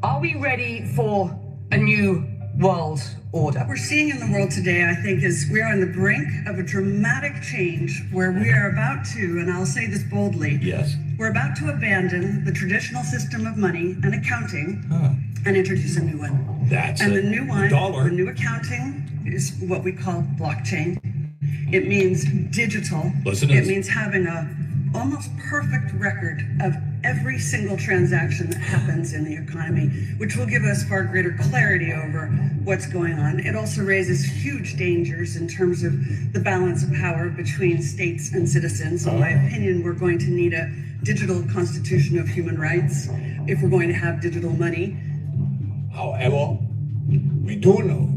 Are we ready for a new world order? What we're seeing in the world today, I think, is we are on the brink of a dramatic change where we are about to, and I'll say this boldly, Yes. we're about to abandon the traditional system of money and accounting and introduce a new one. That's And a the new one, dollar. the new accounting is what we call blockchain. It means digital. Listen, it means having a almost perfect record of every single transaction that happens in the economy, which will give us far greater clarity over what's going on. It also raises huge dangers in terms of the balance of power between states and citizens. In my opinion, we're going to need a digital constitution of human rights if we're going to have digital money. However, we do know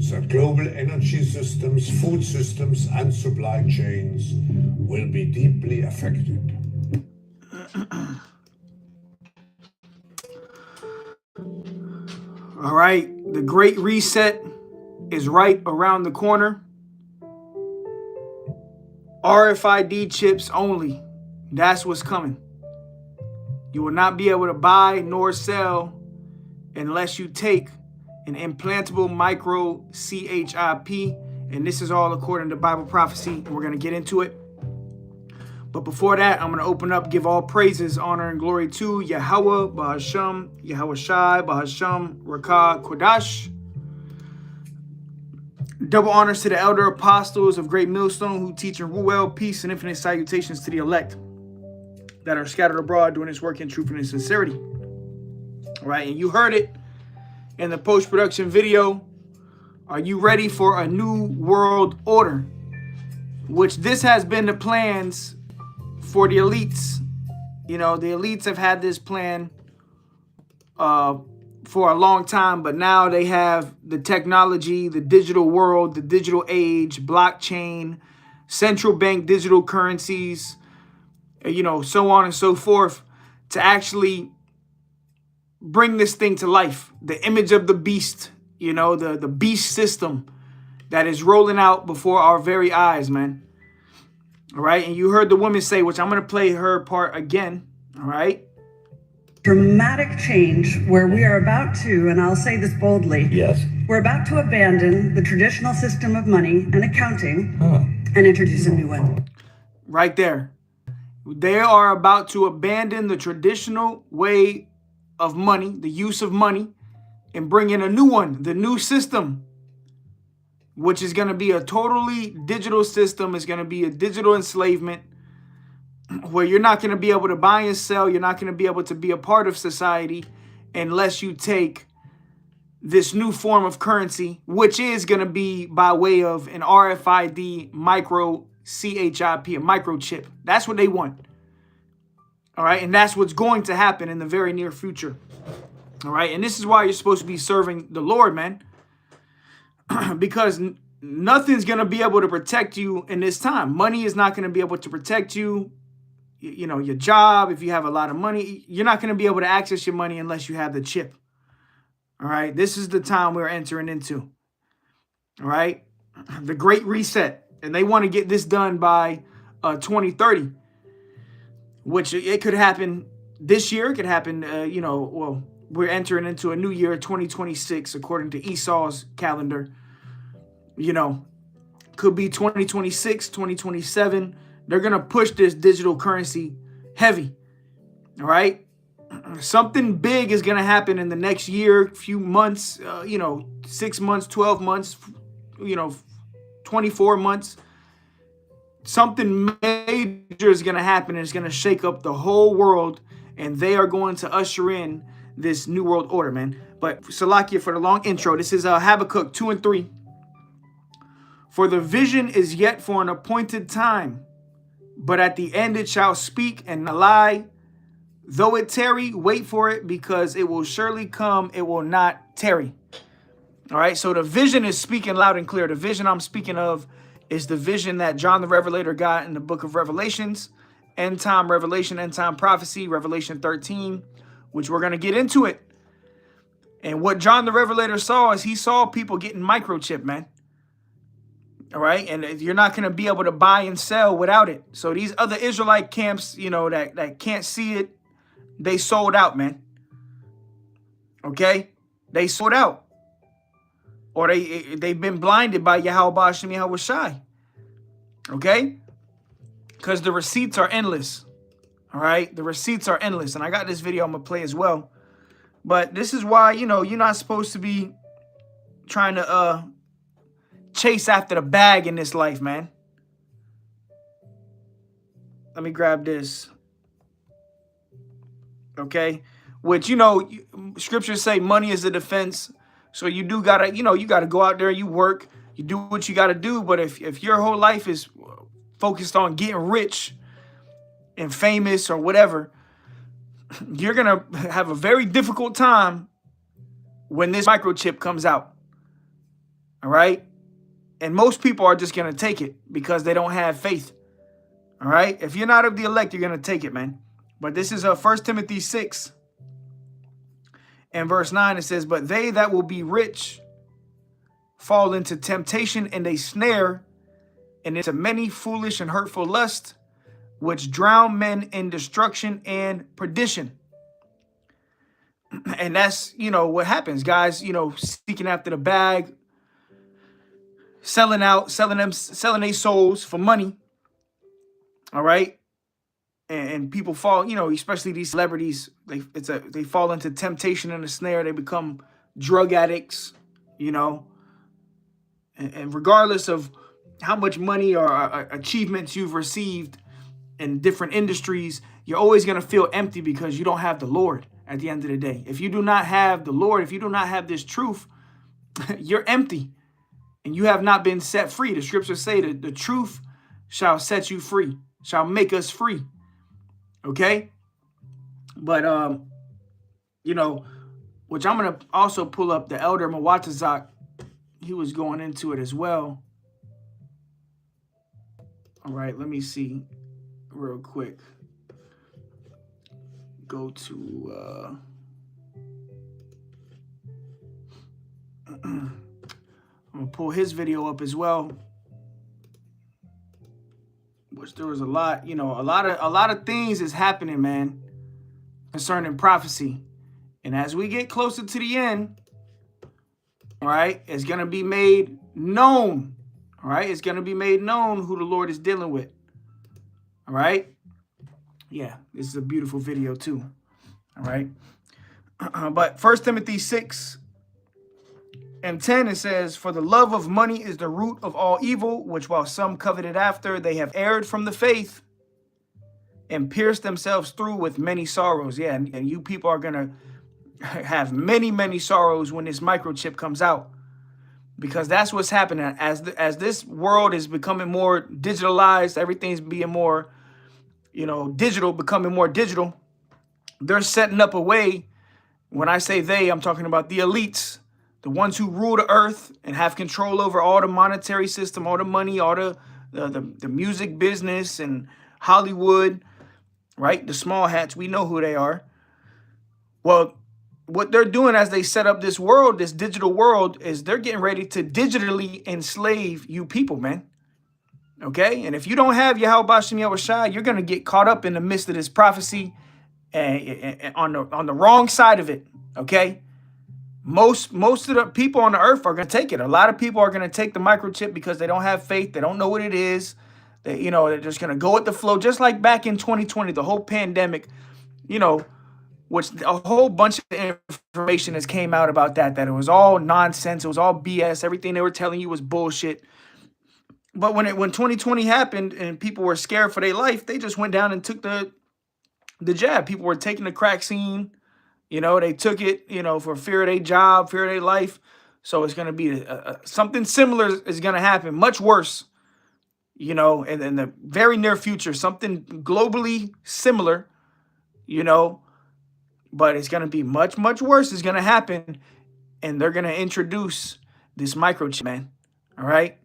that global energy systems, food systems, and supply chains will be deeply affected. All right, the Great Reset is right around the corner. RFID chips only. That's what's coming. You will not be able to buy nor sell unless you take an implantable micro CHIP. And this is all according to Bible prophecy. And we're going to get into it. But before that, I'm going to open up, give all praises, honor, and glory to Yahweh, Bahasham, Yahweh Shai, Bahasham, Rakah, Kodash. Double honors to the elder apostles of Great Millstone who teach and rule well. Peace and infinite salutations to the elect that are scattered abroad doing this work in truth and in sincerity. All right, and you heard it in the post-production video. Are you ready for a new world order? Which this has been the plans for the elites. You know, the elites have had this plan for a long time, but now they have the technology, the digital world, the digital age, blockchain, central bank digital currencies, you know, so on and so forth, to actually bring this thing to life. The image of the beast, you know, the beast system that is rolling out before our very eyes, man. All right. And you heard the woman say, which I'm going to play her part again. All right. Dramatic change where we are about to, and I'll say this boldly, Yes. we're about to abandon the traditional system of money and accounting and introduce a new one. Right there. They are about to abandon the traditional way of money, the use of money, and bring in a new one, the new system, which is going to be a totally digital system. It's going to be a digital enslavement where you're not going to be able to buy and sell. You're not going to be able to be a part of society unless you take this new form of currency, which is going to be by way of an RFID micro CHIP, a microchip. That's what they want. All right. And that's what's going to happen in the very near future. All right. And this is why you're supposed to be serving the Lord, man. Because nothing's going to be able to protect you in this time. Money is not going to be able to protect you. You know, your job, if you have a lot of money, you're not going to be able to access your money unless you have the chip. All right. This is the time we're entering into. All right. The Great Reset. And they want to get this done by 2030, which it could happen this year. It could happen, you know, well, we're entering into a new year, 2026, according to Esau's calendar. You know, could be 2026, 2027. They're going to push this digital currency heavy. All right. Something big is going to happen in the next year, few months, you know, 6 months, 12 months, you know, 24 months. Something major is going to happen, and it's going to shake up the whole world, and they are going to usher in this new world order, man. But Salakia, for the long intro, this is Habakkuk 2 and 3. For the vision is yet for an appointed time, but at the end it shall speak and not lie. Though it tarry, wait for it, because it will surely come, it will not tarry. All right, so the vision is speaking loud and clear. The vision I'm speaking of is the vision that John the Revelator got in the book of Revelations, end time revelation, end time prophecy, Revelation 13, which we're going to get into it. And what John the Revelator saw is he saw people getting microchipped, man. All right. And you're not going to be able to buy and sell without it. So these other Israelite camps, you know, that can't see it, they sold out, man. Okay? They sold out. Or they've been blinded by Yahweh Hashem Yahweh Shai. Okay? Because the receipts are endless. All right? The receipts are endless. And I got this video I'm going to play as well. But this is why, you know, you're not supposed to be trying to chase after the bag in this life, man. Let me grab this. Okay? Which, you know, scriptures say money is a defense. So you do got to, you know, you got to go out there, you work, you do what you got to do. But if your whole life is focused on getting rich and famous or whatever, you're going to have a very difficult time when this microchip comes out. All right? And most people are just going to take it because they don't have faith. All right? If you're not of the elect, you're going to take it, man. But this is 1 Timothy 6 and verse 9. It says, but they that will be rich fall into temptation and a snare and into many foolish and hurtful lusts, which drown men in destruction and perdition. And that's, you know, what happens, guys, you know, seeking after the bag, selling their souls for money. All right. And people fall, you know, especially these celebrities, they fall into temptation and a snare. They become drug addicts, you know, and regardless of how much money or achievements you've received in different industries, you're always going to feel empty because you don't have the Lord at the end of the day. If you do not have the Lord, if you do not have this truth, you're empty and you have not been set free. The scriptures say that the truth shall set you free, shall make us free. Okay? But, you know, which I'm going to also pull up the elder Mawatazak. He was going into it as well. All right, let me see real quick. Go to I'm gonna pull his video up as well, which there was a lot, you know, a lot of things is happening, man, concerning prophecy. And as we get closer to the end, all right, it's gonna be made known. All right, it's gonna be made known who the Lord is dealing with. All right. Yeah, this is a beautiful video too. All right. But 1 Timothy 6 and 10, it says, for the love of money is the root of all evil, which while some coveted after, they have erred from the faith and pierced themselves through with many sorrows. Yeah, and you people are going to have many, many sorrows when this microchip comes out. Because that's what's happening. As this world is becoming more digitalized, everything's being more, you know, digital, becoming more digital. They're setting up a way. When I say they, I'm talking about the elites, the ones who rule the earth and have control over all the monetary system, all the money, all the music business and Hollywood, right? The small hats, we know who they are. Well, what they're doing as they set up this world, this digital world, is they're getting ready to digitally enslave you people, man. Okay? And if you don't have Yahweh Bashem Yahweh Shai, you're going to get caught up in the midst of this prophecy and on the wrong side of it. Okay? Most of the people on the earth are going to take it. A lot of people are going to take the microchip because they don't have faith. They don't know what it is. They, you know, they're just going to go with the flow. Just like back in 2020, the whole pandemic, you know, which a whole bunch of information has came out about that it was all nonsense. It was all BS. Everything they were telling you was bullshit. But when 2020 happened and people were scared for their life, they just went down and took the jab. People were taking the crack scene. You know, they took it, you know, for fear of their job, fear of their life. So it's going to be something similar is going to happen, much worse, you know, in the very near future, something globally similar, you know, but it's going to be much, much worse is going to happen. And they're going to introduce this microchip, man. All right.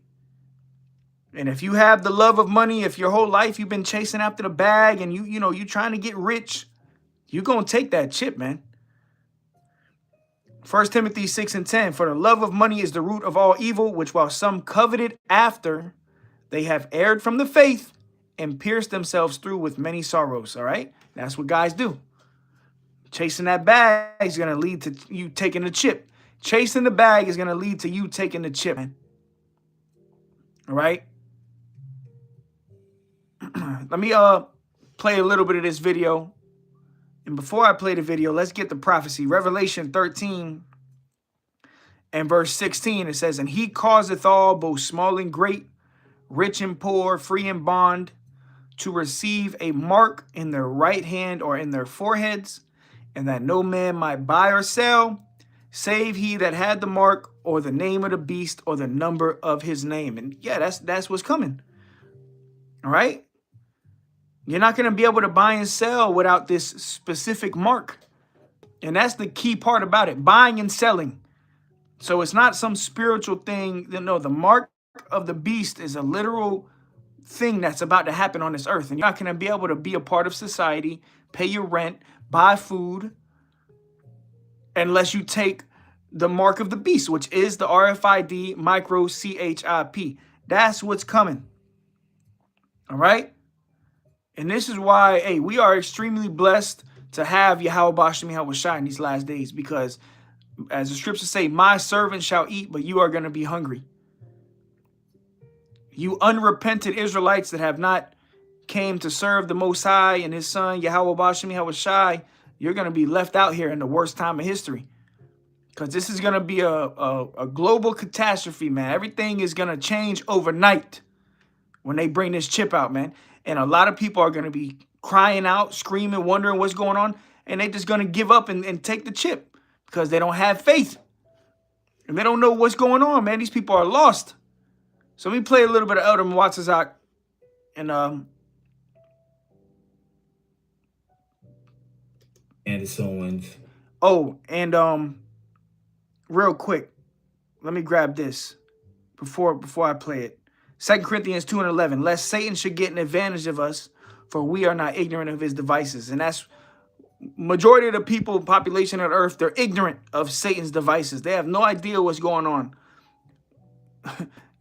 And if you have the love of money, if your whole life you've been chasing after the bag and you know, you're trying to get rich, you're going to take that chip, man. 1 Timothy 6 and 10, for the love of money is the root of all evil, which while some coveted after, they have erred from the faith and pierced themselves through with many sorrows. All right. That's what guys do. Chasing that bag is going to lead to you taking the chip. Chasing the bag is going to lead to you taking the chip, man. All right? Let me play a little bit of this video. And before I play the video, let's get the prophecy. Revelation 13 and verse 16, it says, "And he causeth all, both small and great, rich and poor, free and bond, to receive a mark in their right hand or in their foreheads, and that no man might buy or sell, save he that had the mark or the name of the beast or the number of his name." And yeah, that's what's coming. All right? You're not going to be able to buy and sell without this specific mark. And that's the key part about it, buying and selling. So it's not some spiritual thing. No, the mark of the beast is a literal thing that's about to happen on this earth. And you're not going to be able to be a part of society, pay your rent, buy food, unless you take the mark of the beast, which is the RFID micro CHIP. That's what's coming. All right? And this is why, hey, we are extremely blessed to have Yahweh Bashem Yahweh Shai in these last days, because as the scriptures say, my servant shall eat, but you are going to be hungry. You unrepentant Israelites that have not came to serve the Most High and his son, Yahweh Bashem Yahweh Shai, you're going to be left out here in the worst time of history. Because this is going to be a global catastrophe, man. Everything is going to change overnight when they bring this chip out, man. And a lot of people are going to be crying out, screaming, wondering what's going on. And they're just going to give up and take the chip because they don't have faith. And they don't know what's going on, man. These people are lost. So let me play a little bit of Elder Muatzazak. And Anderson Owens. Oh, and real quick, let me grab this before I play it. 2 Corinthians 2:11, lest Satan should get an advantage of us, for we are not ignorant of his devices. And that's majority of the people, population of the earth, they're ignorant of Satan's devices. They have no idea what's going on.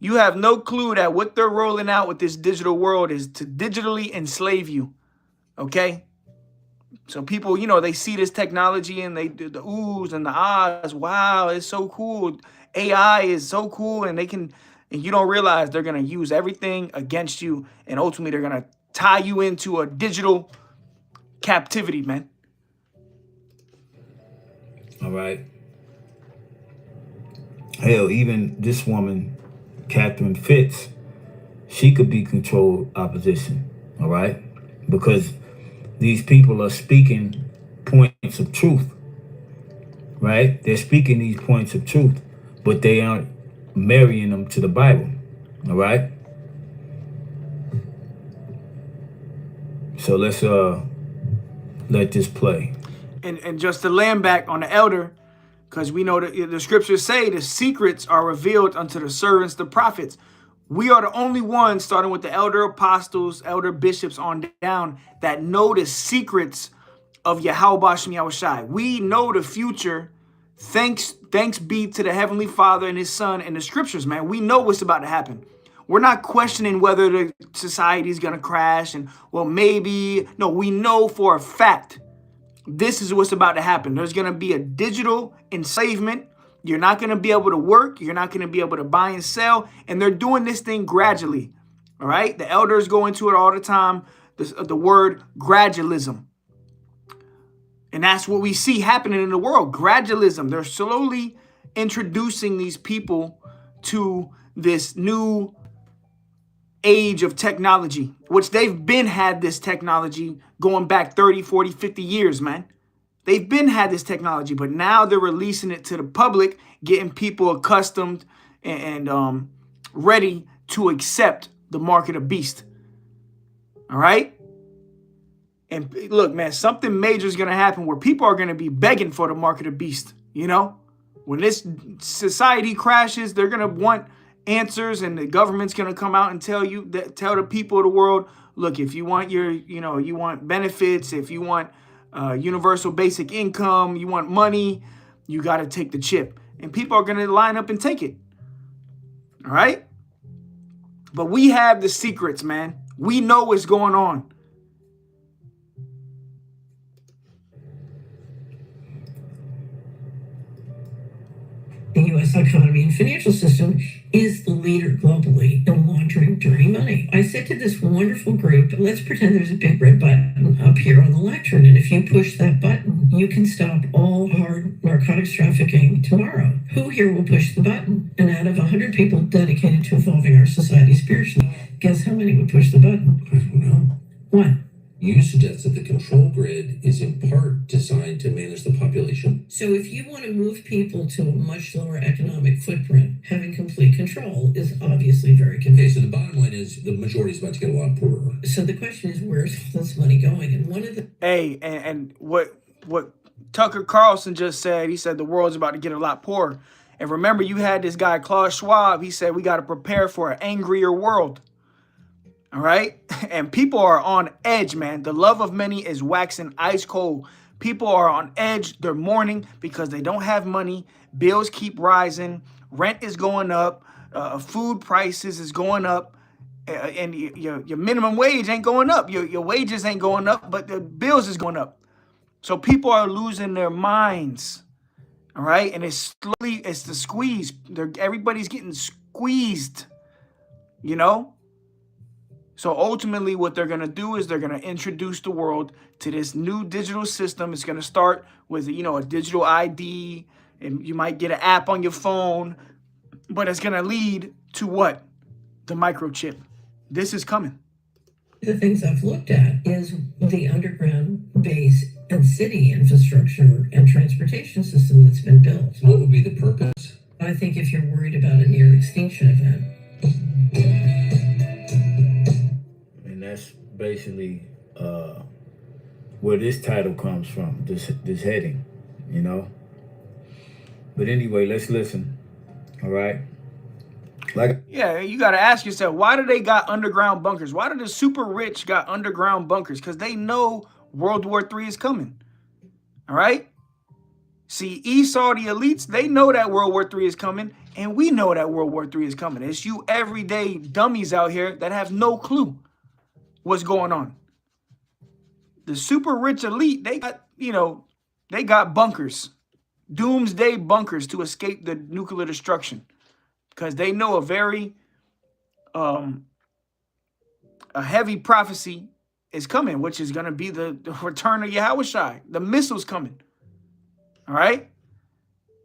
You have no clue that what they're rolling out with this digital world is to digitally enslave you. Okay? So people, you know, they see this technology and they do the oohs and the ahs. Wow, it's so cool. AI is so cool, and you don't realize they're going to use everything against you, and ultimately they're going to tie you into a digital captivity, man. All right. Hell, even this woman, Catherine Fitz, she could be controlled opposition. All right. Because these people are speaking points of truth. Right. They're speaking these points of truth, but they aren't marrying them to the Bible. All right. So let's let this play. And just to land back on the elder, because we know that the scriptures say the secrets are revealed unto the servants, the prophets. We are the only ones, starting with the elder apostles, elder bishops on down, that know the secrets of Yahweh Bashem Yahweh Shai. We know the future. Thanks be to the Heavenly Father and his Son and the scriptures, man. We know what's about to happen. We're not questioning whether the society is going to crash and, well, maybe. No, we know for a fact this is what's about to happen. There's going to be a digital enslavement. You're not going to be able to work. You're not going to be able to buy and sell. And they're doing this thing gradually. All right. The elders go into it all the time. The word gradualism. And that's what we see happening in the world. Gradualism. They're slowly introducing these people to this new age of technology, which they've been had this technology going back 30, 40, 50 years, man. They've been had this technology, but now they're releasing it to the public, getting people accustomed and ready to accept the mark of the beast. All right? And look, man, something major is going to happen where people are going to be begging for the mark of the beast. You know, when this society crashes, they're going to want answers, and the government's going to come out and tell the people of the world, look, if you want you want benefits, if you want universal basic income, you want money, you got to take the chip. And people are going to line up and take it. All right? But we have the secrets, man. We know what's going on. the U.S. economy and financial system is the leader globally in laundering dirty money. I said to this wonderful group, let's pretend there's a big red button up here on the lectern, and if you push that button, you can stop all hard narcotics trafficking tomorrow. Who here will push the button? And out of 100 people dedicated to evolving our society spiritually, guess how many would push the button? I don't know. One. You suggest that the control grid is in part designed to manage the population. So if you want to move people to a much lower economic footprint, having complete control is obviously very Okay, convenient. so the bottom line is the majority is about to get a lot poorer. So the question is, where's all this money going? And one of the Hey, and what Tucker Carlson just said, he said the world's about to get a lot poorer. And remember, you had this guy, Klaus Schwab, he said we got to prepare for an angrier world. All right? And people are on edge, man. The love of many is waxing ice cold. People are on edge. They're mourning because they don't have money. Bills keep rising. Rent is going up. Food prices is going up. And your minimum wage ain't going up. Your wages ain't going up, but the bills is going up. So people are losing their minds. All right? And it's the squeeze. Everybody's getting squeezed, you know? So ultimately what they're going to do is they're going to introduce the world to this new digital system. It's going to start with, a digital ID, and you might get an app on your phone, but it's going to lead to what? The microchip. This is coming. the things I've looked at is the underground base and city infrastructure and transportation system that's been built. What would be the purpose? I think if you're worried about a near extinction event. And that's basically where this title comes from, this heading, you know. But anyway, let's listen. All right. Yeah, you got to ask yourself, why do they got underground bunkers? Why do the super rich got underground bunkers? Because they know World War III is coming. All right. See, Esau, the elites, they know that World War III is coming, and we know that World War III is coming. It's you everyday dummies out here that have no clue what's going on. The super rich elite, they got, they got bunkers, doomsday bunkers to escape the nuclear destruction, because they know a very a heavy prophecy is coming, which is going to be the return of Yahushua. The missiles coming. All right?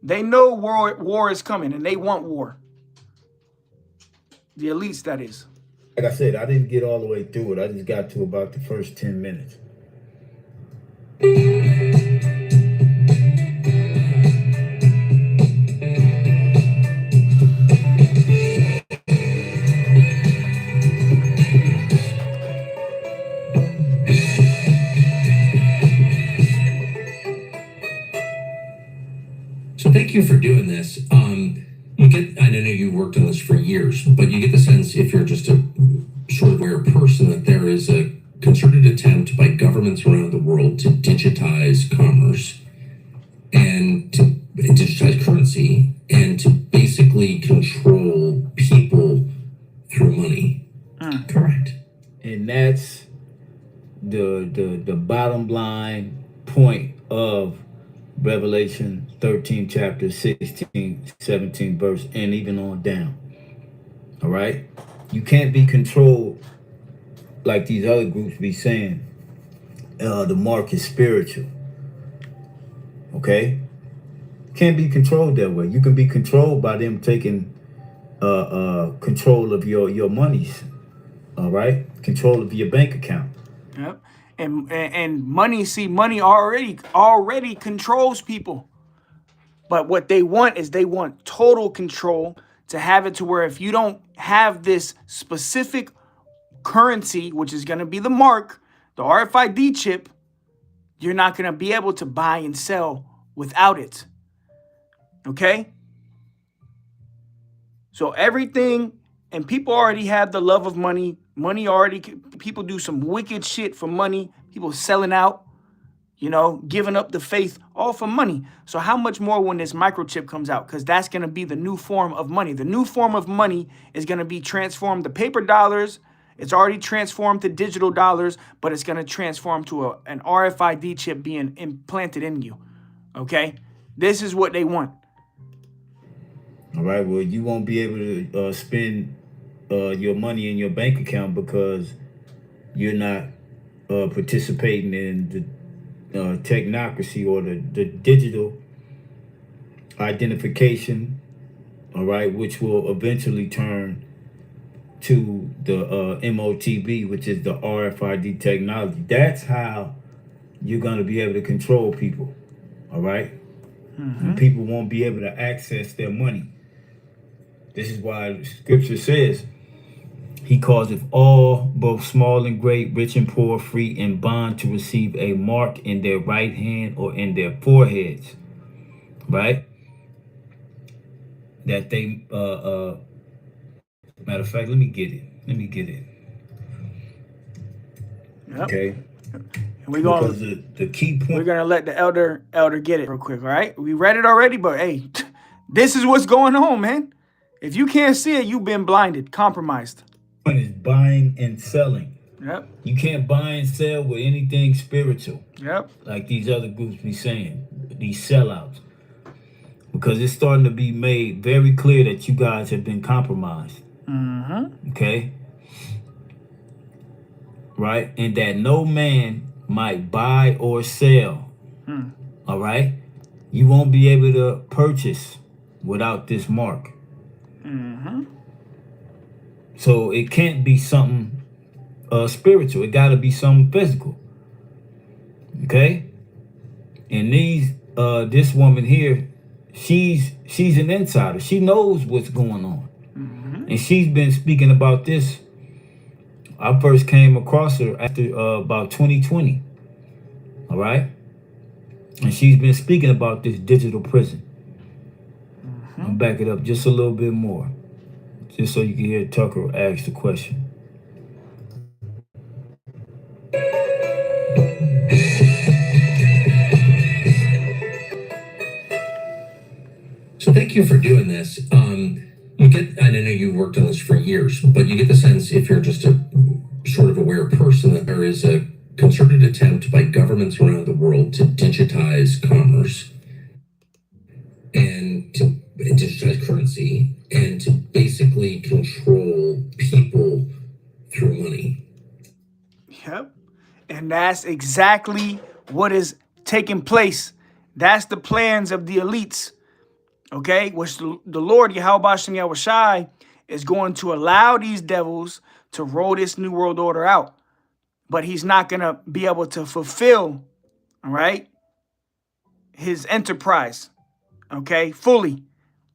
They know war is coming, and they want war. The elites, that is. Like I said, I didn't get all the way through it. I just got to about the first 10 minutes. So thank you for doing this. I know you worked on this for years, but you get the sense, if you're just a sort of aware person, that there is a concerted attempt by governments around the world to digitize commerce and to digitize currency and to basically control people through money. Correct. And that's the bottom line point of Revelation 13, chapter 16, 17 verse, and even on down. All right? You can't be controlled like these other groups be saying. The mark is spiritual. Okay? Can't be controlled that way. You can be controlled by them taking control of your monies. All right? Control of your bank account. Yep. And money, money already controls people. But what they want is they want total control, to have it to where if you don't have this specific currency, which is going to be the mark, the RFID chip, you're not going to be able to buy and sell without it. Okay? So everything, and people already have the love of money. People do some wicked shit for money. People selling out, giving up the faith, all for money. So how much more when this microchip comes out? Because that's going to be the new form of money. The new form of money is going to be transformed. The paper dollars, it's already transformed to digital dollars, but it's going to transform to an RFID chip being implanted in you. Okay? This is what they want. All right. Well, you won't be able to spend your money in your bank account because you're not participating in the technocracy or the digital identification. All right, which will eventually turn to the MOTB, which is the RFID technology. That's how you're going to be able to control people. All right. And people won't be able to access their money. This is why scripture says he causeth all, both small and great, rich and poor, free and bond, to receive a mark in their right hand or in their foreheads. Right? That they, matter of fact, let me get it. Yep. Okay. And we're going Because the key point. We're gonna let the elder get it real quick, all right? We read it already, but hey, this is what's going on, man. If you can't see it, you've been blinded, compromised. Is buying and selling. Yep. You can't buy and sell with anything spiritual. Yep. Like these other groups be saying, these sellouts. Because it's starting to be made very clear that you guys have been compromised. Okay? Right? And that no man might buy or sell. All right? You won't be able to purchase without this mark. So it can't be something spiritual. It got to be something physical. Okay? And this woman here, she's an insider. She knows what's going on. And she's been speaking about this. I first came across her after about 2020. All right? And she's been speaking about this digital prison. I'll back it up just a little bit more. Just so you can hear Tucker ask the question. So thank you for doing this. You get, and I know you worked on this for years, but you get the sense, if you're just a sort of aware person, that there is a concerted attempt by governments around the world to digitize commerce and to digitize currency and to basically control people through money. Yep. And that's exactly what is taking place. That's the plans of the elites. Okay, which the Lord Yahweh Shem Yahushai is going to allow these devils to roll this new world order out. But he's not going to be able to fulfill, all right, his enterprise, okay, fully.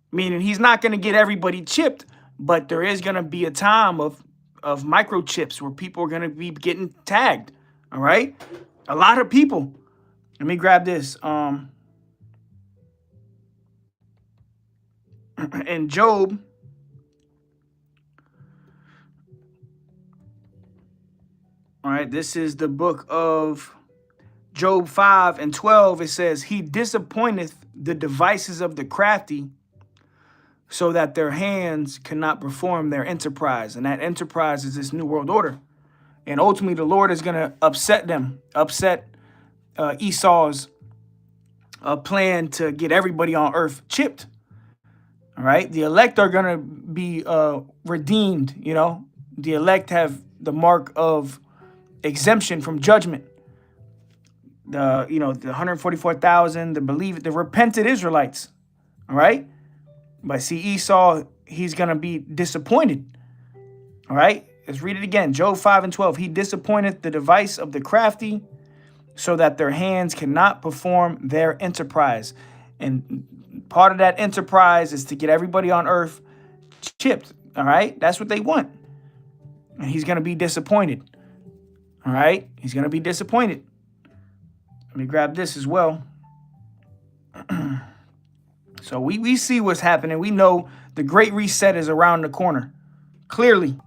Meaning he's not going to get everybody chipped, but there is going to be a time of microchips where people are going to be getting tagged, all right? A lot of people. Let me grab this. And Job, all right, this is the book of Job 5:12. It says, he disappointeth the devices of the crafty so that their hands cannot perform their enterprise. And that enterprise is this new world order. And ultimately, the Lord is going to upset them, upset Esau's plan to get everybody on earth chipped. All right, the elect are going to be redeemed, you know. The elect have the mark of exemption from judgment. The 144,000, the repentant Israelites, all right? But see, Esau, he's going to be disappointed, all right? Let's read it again. Job 5:12, he disappointed the device of the crafty so that their hands cannot perform their enterprise. And part of that enterprise is to get everybody on earth chipped, all right? That's what they want. And he's going to be disappointed, all right? He's going to be disappointed. Let me grab this as well. So we see what's happening. We know the Great Reset is around the corner, clearly.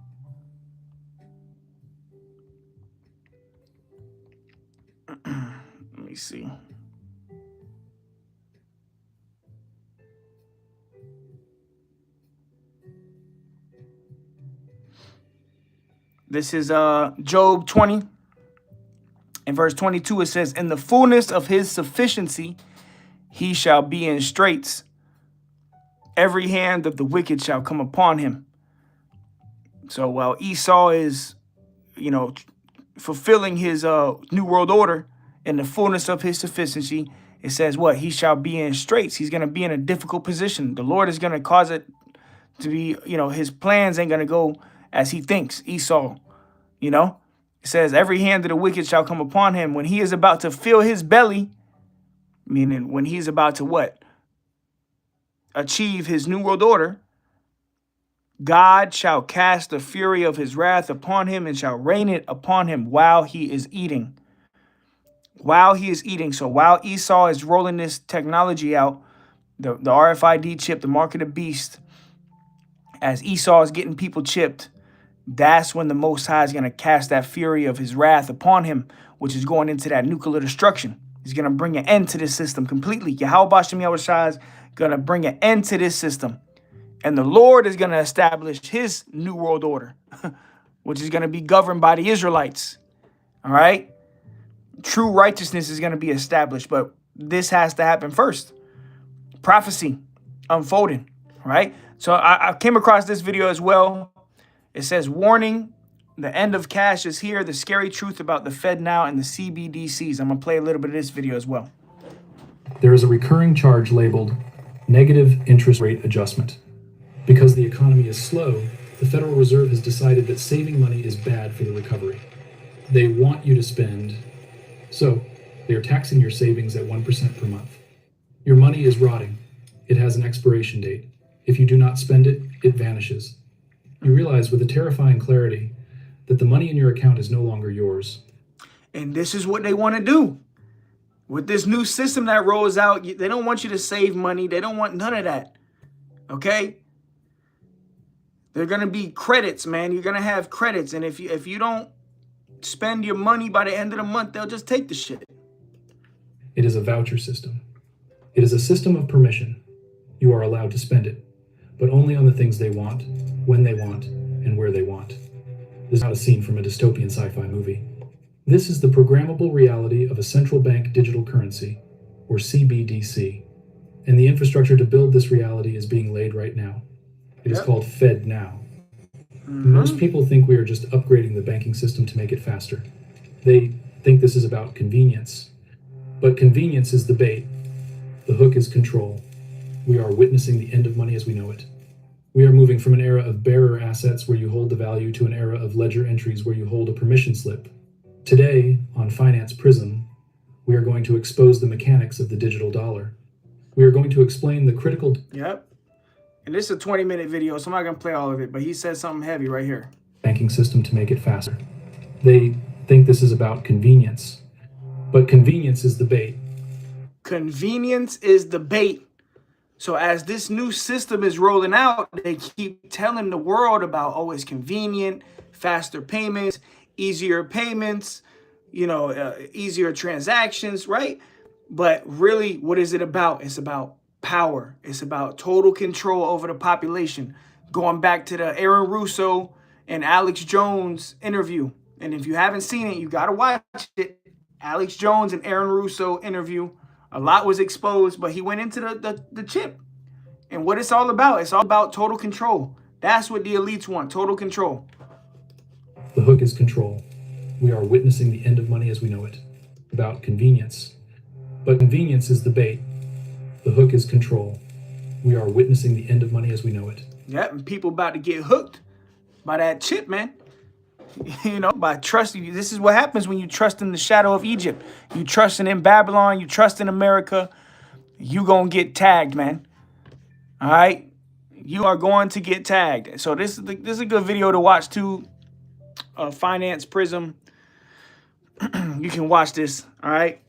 Let me see. This is Job 20. In verse 22, it says, in the fullness of his sufficiency, he shall be in straits. every hand of the wicked shall come upon him. So while Esau is, fulfilling his new world order in the fullness of his sufficiency, it says what? He shall be in straits. He's going to be in a difficult position. The Lord is going to cause it to be, his plans ain't going to go as he thinks. Esau, it says every hand of the wicked shall come upon him when he is about to fill his belly, meaning when he's about to what? Achieve his new world order. God shall cast the fury of his wrath upon him and shall rain it upon him while he is eating. While he is eating. So while Esau is rolling this technology out, the RFID chip, the mark of the beast, as Esau is getting people chipped, that's when the Most High is going to cast that fury of his wrath upon him, which is going into that nuclear destruction. He's going to bring an end to this system completely. Yahweh Shem Yahushua is going to bring an end to this system. And the Lord is going to establish his new world order, which is going to be governed by the Israelites. All right? True righteousness is going to be established, but this has to happen first. Prophecy unfolding, right? So I came across this video as well. It says, warning, the end of cash is here. The scary truth about the Fed now and the CBDCs. I'm going to play a little bit of this video as well. There is a recurring charge labeled negative interest rate adjustment. Because the economy is slow, the Federal Reserve has decided that saving money is bad for the recovery. They want you to spend, so they are taxing your savings at 1% per month. Your money is rotting. It has an expiration date. If you do not spend it, it vanishes. You realize with a terrifying clarity that the money in your account is no longer yours. And this is what they want to do. With this new system that rolls out, they don't want you to save money. They don't want none of that. Okay? They're going to be credits, man. You're going to have credits. And if you don't spend your money by the end of the month, they'll just take the shit. It is a voucher system. It is a system of permission. You are allowed to spend it, but only on the things they want, when they want, and where they want. This is not a scene from a dystopian sci-fi movie. This is the programmable reality of a central bank digital currency, or CBDC. And the infrastructure to build this reality is being laid right now. It is called Fed now. Most people think we are just upgrading the banking system to make it faster. They think this is about convenience. But convenience is the bait. The hook is control. We are witnessing the end of money as we know it. We are moving from an era of bearer assets where you hold the value to an era of ledger entries where you hold a permission slip. Today, on Finance Prism, we are going to expose the mechanics of the digital dollar. We are going to explain the critical... Yep. And this is a 20-minute video, so I'm not going to play all of it, but he says something heavy right here. Banking system to make it faster. They think this is about convenience, but convenience is the bait. Convenience is the bait. So as this new system is rolling out, they keep telling the world about, oh, it's convenient, faster payments, easier payments, easier transactions, right? But really, what is it about? It's about power. It's about total control over the population. Going back to the Aaron Russo and Alex Jones interview. And if you haven't seen it, you got to watch it. Alex Jones and Aaron Russo interview. A lot was exposed, but he went into the chip. And what it's all about, it's all about total control. That's what the elites want, total control. The hook is control. We are witnessing the end of money as we know it. About convenience. But convenience is the bait. The hook is control. We are witnessing the end of money as we know it. Yep, and people about to get hooked by that chip, man. By trusting. This is what happens when you trust in the shadow of Egypt. You trusting in Babylon, you trust in America, you gonna get tagged, man. All right? You are going to get tagged. So this is a good video to watch too. Finance Prism. You can watch this, all right?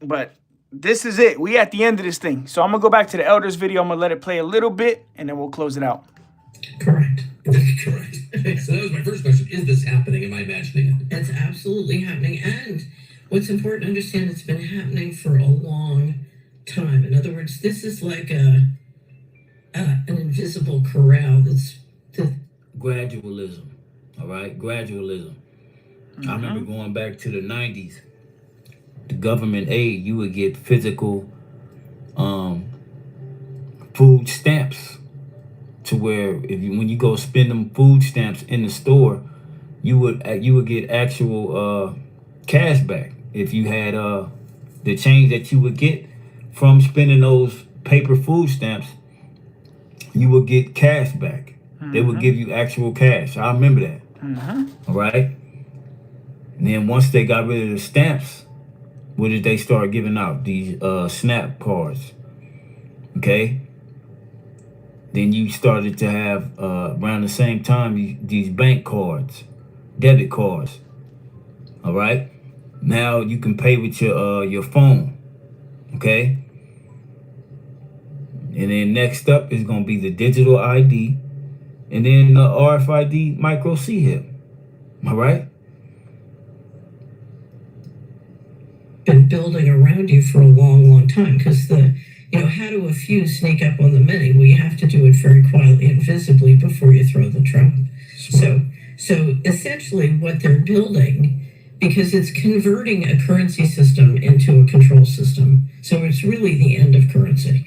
But this is it. We at the end of this thing. So I'm going to go back to the elders video. I'm going to let it play a little bit, and then we'll close it out. Correct. Correct. So that was my first question. Is this happening? Am I imagining it? It's absolutely happening. And what's important to understand, it's been happening for a long time. In other words, this is like an invisible corral that's... Gradualism. All right? Gradualism. I remember going back to the 90s. The government aid, you would get physical food stamps, to where when you go spend them food stamps in the store, you would get actual cash back. If you had the change that you would get from spending those paper food stamps, you would get cash back. They would give you actual cash. I remember that. All right. And then once they got rid of the stamps, what did they start giving out? These SNAP cards. Okay. Then you started to have around the same time these bank cards, debit cards. All right. Now you can pay with your phone. Okay. And then next up is gonna be the digital ID, and then the RFID micro C-hip. All right. Been building around you for a long, long time, because how do a few sneak up on the many? Well, you have to do it very quietly and visibly before you throw the trump. So essentially what they're building, because it's converting a currency system into a control system. So it's really the end of currency.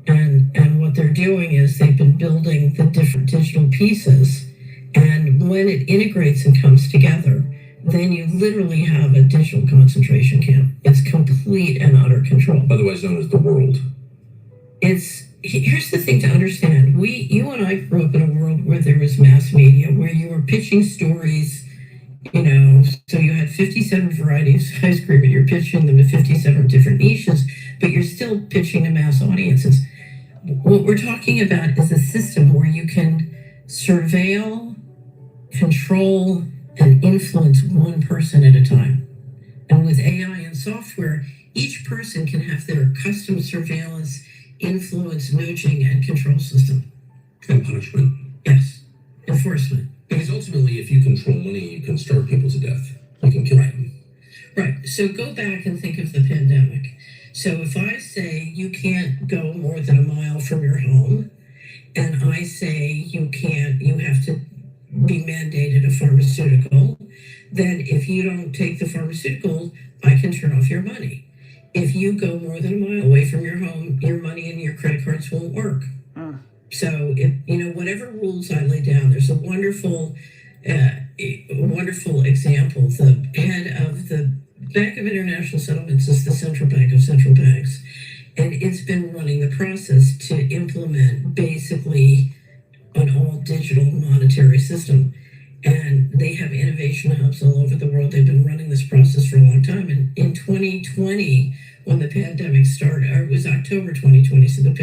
And what they're doing is they've been building the different digital pieces. And when it integrates and comes together, then you literally have a digital concentration camp. It's complete and utter control. Otherwise known as the world. Here's the thing to understand. You and I grew up in a world where there was mass media, where you were pitching stories, so you had 57 varieties of ice cream and you're pitching them to 57 different niches, but you're still pitching to mass audiences. What we're talking about is a system where you can surveil, control, and influence one person at a time. And with AI and software, each person can have their custom surveillance, influence, nudging, and control system. And punishment. Yes. Enforcement. Because ultimately, if you control money, you can starve people to death. You can kill them. Right. So go back and think of the pandemic. So if I say you can't go more than a mile from your home, and I say you have to be mandated a pharmaceutical, then if you don't take the pharmaceutical, I can turn off your money. If you go more than a mile away from your home, your money and your credit cards won't work. So whatever rules I lay down, there's a wonderful example. The head of the Bank of International Settlements is the central bank of central banks. And it's been running the process to implement basically an all-digital monetary system. And they have innovation hubs all over the world. They've been running this process for a long time. And in 2020, when the pandemic started, or it was October 2020, so the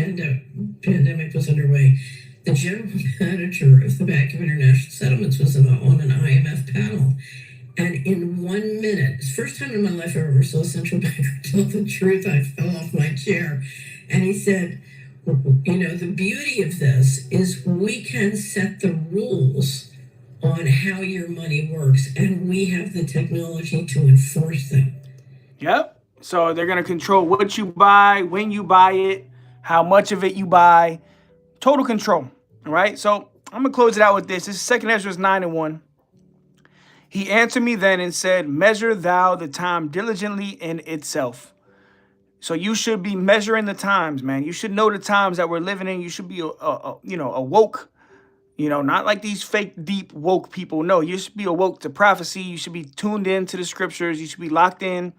pandemic was underway, the general manager of the Bank of International Settlements was on an IMF panel. And in 1 minute, it's the first time in my life I ever saw a central banker tell the truth. I fell off my chair. And he said, the beauty of this is we can set the rules on how your money works, and we have the technology to enforce them. Yep. So they're going to control what you buy, when you buy it, how much of it you buy. Total control. All right. So I'm going to close it out with this. This is 2 Ezra 9:1. He answered me then and said, measure thou the time diligently in itself. So you should be measuring the times, man. You should know the times that we're living in. You should be, awoke. Not like these fake, deep, woke people. No, you should be awoke to prophecy. You should be tuned in to the scriptures. You should be locked in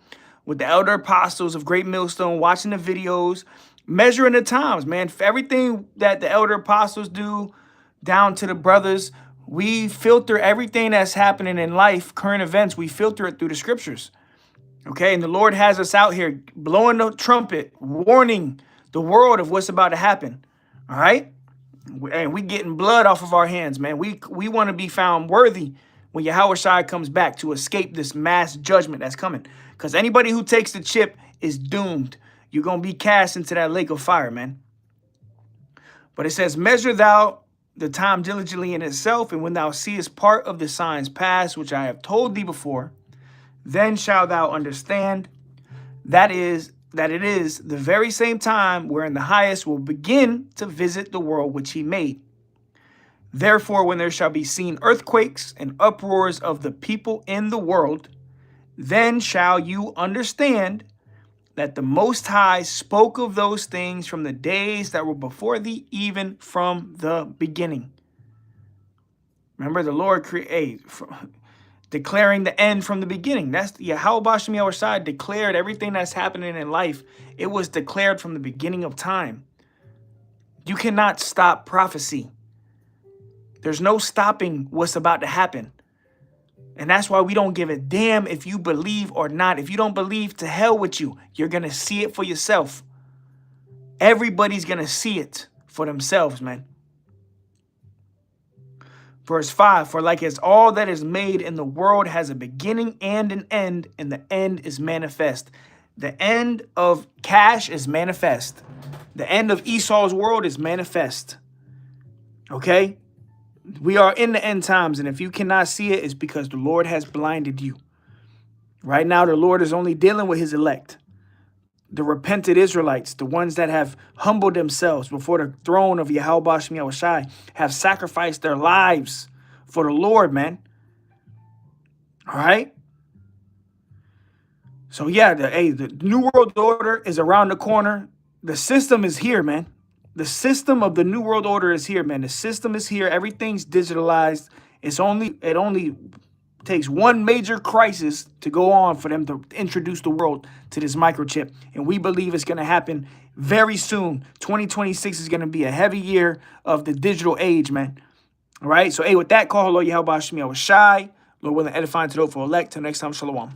with the elder apostles of Great Millstone, watching the videos, measuring the times, man. For everything that the elder apostles do, down to the brothers, we filter everything that's happening in life, current events. We filter it through the scriptures. Okay, and the Lord has us out here blowing the trumpet, warning the world of what's about to happen. All right, and we getting blood off of our hands, man. We want to be found worthy when Yahweh Shai comes back to escape this mass judgment that's coming. Because anybody who takes the chip is doomed. You're going to be cast into that lake of fire, man. But it says, measure thou the time diligently in itself, and when thou seest part of the signs past, which I have told thee before, then shalt thou understand that it is the very same time wherein the highest will begin to visit the world which he made. Therefore, when there shall be seen earthquakes and uproars of the people in the world, then shall you understand that the Most High spoke of those things from the days that were before thee, even from the beginning. Remember, the Lord declaring the end from the beginning. That's Yahweh Bashem Yahushai declared everything that's happening in life. It was declared from the beginning of time. You cannot stop prophecy. There's no stopping what's about to happen. And that's why we don't give a damn if you believe or not. If you don't believe, to hell with you. You're going to see it for yourself. Everybody's going to see it for themselves, man. Verse 5, for like as all that is made in the world has a beginning and an end, and the end is manifest. The end of cash is manifest. The end of Esau's world is manifest. Okay? We are in the end times, and if you cannot see it, it's because the Lord has blinded you. Right now, the Lord is only dealing with his elect. The repentant Israelites, the ones that have humbled themselves before the throne of Yahweh Bashem Yahushai, have sacrificed their lives for the Lord, man. All right? So yeah, the New World Order is around the corner. The system is here, man. The system of the New World Order is here, man. The system is here. Everything's digitalized. It only takes one major crisis to go on for them to introduce the world to this microchip. And we believe it's going to happen very soon. 2026 is going to be a heavy year of the digital age, man. All right. So, with that, call Lord Yahweh Bashem Yahushai. Lord willing, edifying to the for elect. Till next time, shalom.